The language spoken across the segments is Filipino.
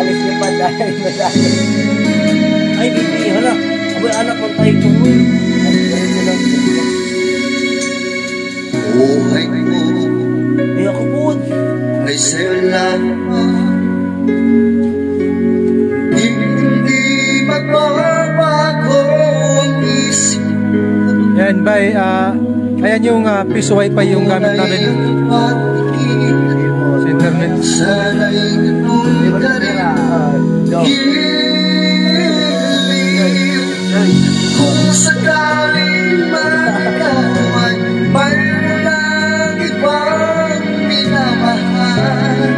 alis niya pa dahil madali. Ay, hindi, hala. Abay, anak ko tayo tuloy. Buhay ko Ay, ako po. ay sa'yo lamang. Hindi magbabago ang isip. Yan, bye. Ayan yung piso wifi yung gamit namin sa internet. Sana'y ganun ka rin. Kung sakaling magkawan, mayroon lang ibang minamahal.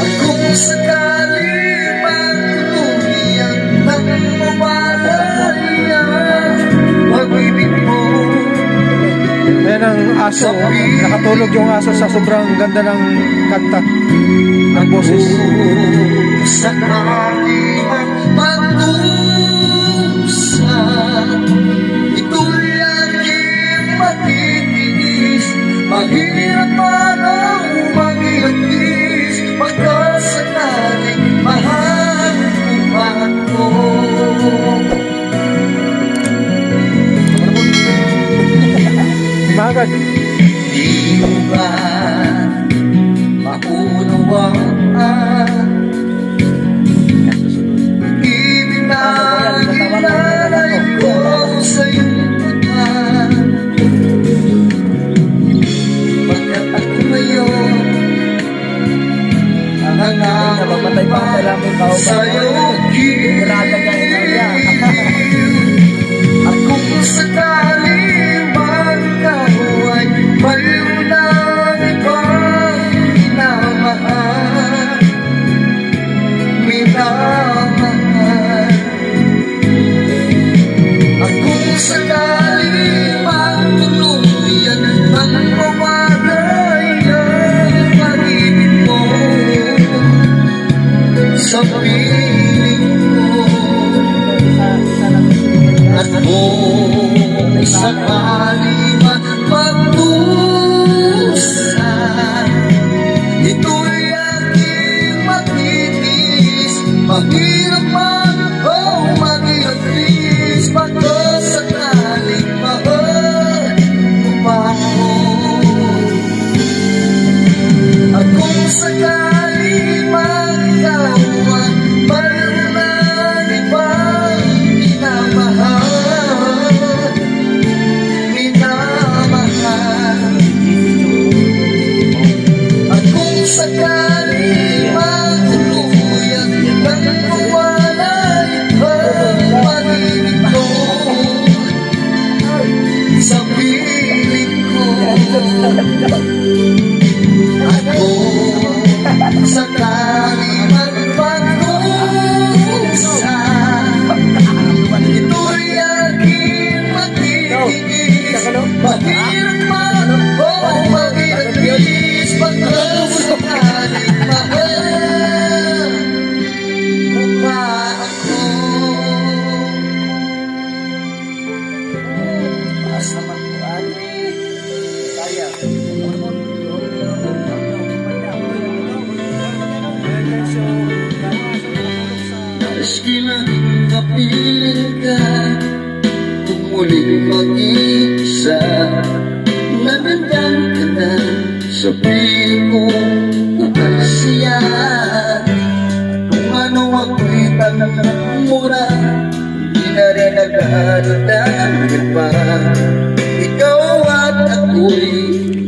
At kung sakaling magtuluyan ng mawalayan, pag-ibig mo. Ayan ang aso. Nakatulog yung aso sa sobrang ganda ng kanta ng boses. Sakaling magtusa, ito'y aking matitiis. Mahirap man ang mag-iagis, pagkasakaling mahal mo ako. Magad. Di mo ba maunawaan? Ibinagilay ko sa iyong naman. Pagkat ako ngayon ang Napamatay pa ang dalaming kauban. sa'yo Iratagay na niya. at kung sakaling magkaw ay mayroon lang ibang minamahal. At kung sakaling magtuluyan ang mawalay ang pag-ibig mo sa piling ko. At kung sakaling magpagdusa, ito'y aking matitiis. Mahirap man o mag-iagis, pagkasakaling mahal mo pa ako. At kung sakaling magkawan, mayroon lang ibang minamahal. At kung sakaling magtuluyan ng mawalay ang pag-ibig ko sa piling ko. At kung sakaling magpagdusa, ito'y aking matitiis. Mahirap man o mag-iagis, pagkasakaling mahal mo pa ako. Taas naman po, ate. Kaya. Maski lang kapiling ka, kung muling mag-isa, nagandang ka na sa piling ko nakalasiya. Kung ano ako'y tanong mura, hindi na rin nag-aaral pa. Ikaw at ako'y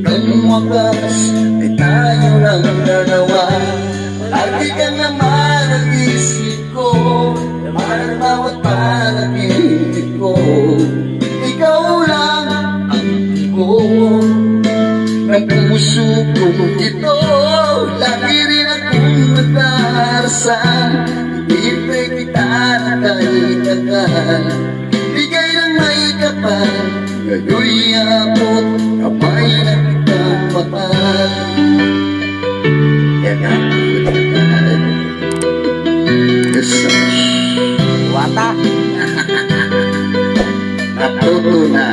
ang wakas, ay tayo lang dalawa. Lagi ka naman ang isip ko, naman ang bawat panaginip ko. Ikaw lang ang ko ng puso ko ito. Lagi rin akong nagdarasal, ibig kita na kailangan. Bigay ng may kapal, ngayoy abot, kamay na kitang mahal. Yan nga. Wata. Natuto na.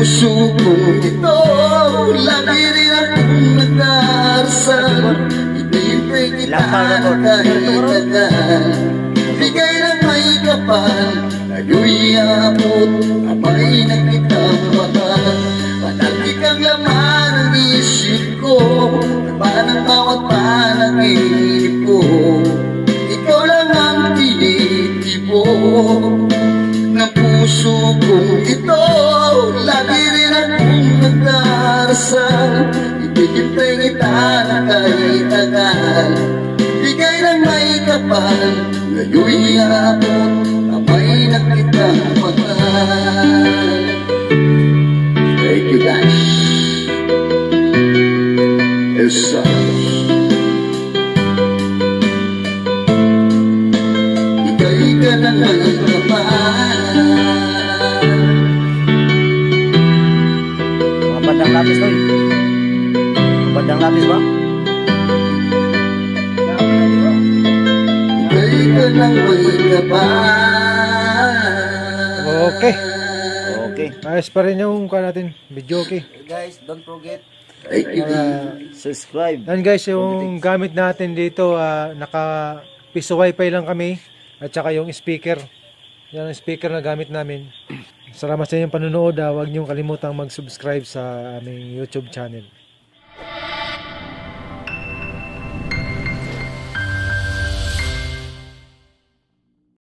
puso kong ito, lagi rin akong nagdarasal. Hinihintay kita na kahit tagal, bigay ng may kapal. Ngayon'y abot, abay na kitang mahal. Palagi kang laman ng isip ko, laman ang bawat panaginip ko. Ikaw lang ang tinitibo ng puso kong ito, lagi rin akong nagdarasal. Hinihintay kita na kahit tagal, bigay ng may kapal. Ngayon'y abot, abay na kitang mahal. Thank you guys. Esa ika'y ka na may kapal. Mga bandang lapis to. Mga bandang lapis ba? Ika'y ka na may kapal. Okay. Okay. Ayos pa rin yung kuha natin. Video okay. Guys, don't forget Thank you. subscribe. Yan guys, yung gamit natin dito, naka piso wifi lang kami. At saka yung speaker. Yan ang speaker na gamit namin. Salamat sa inyong panunood. Huwag niyong kalimutang mag-subscribe sa aming YouTube channel.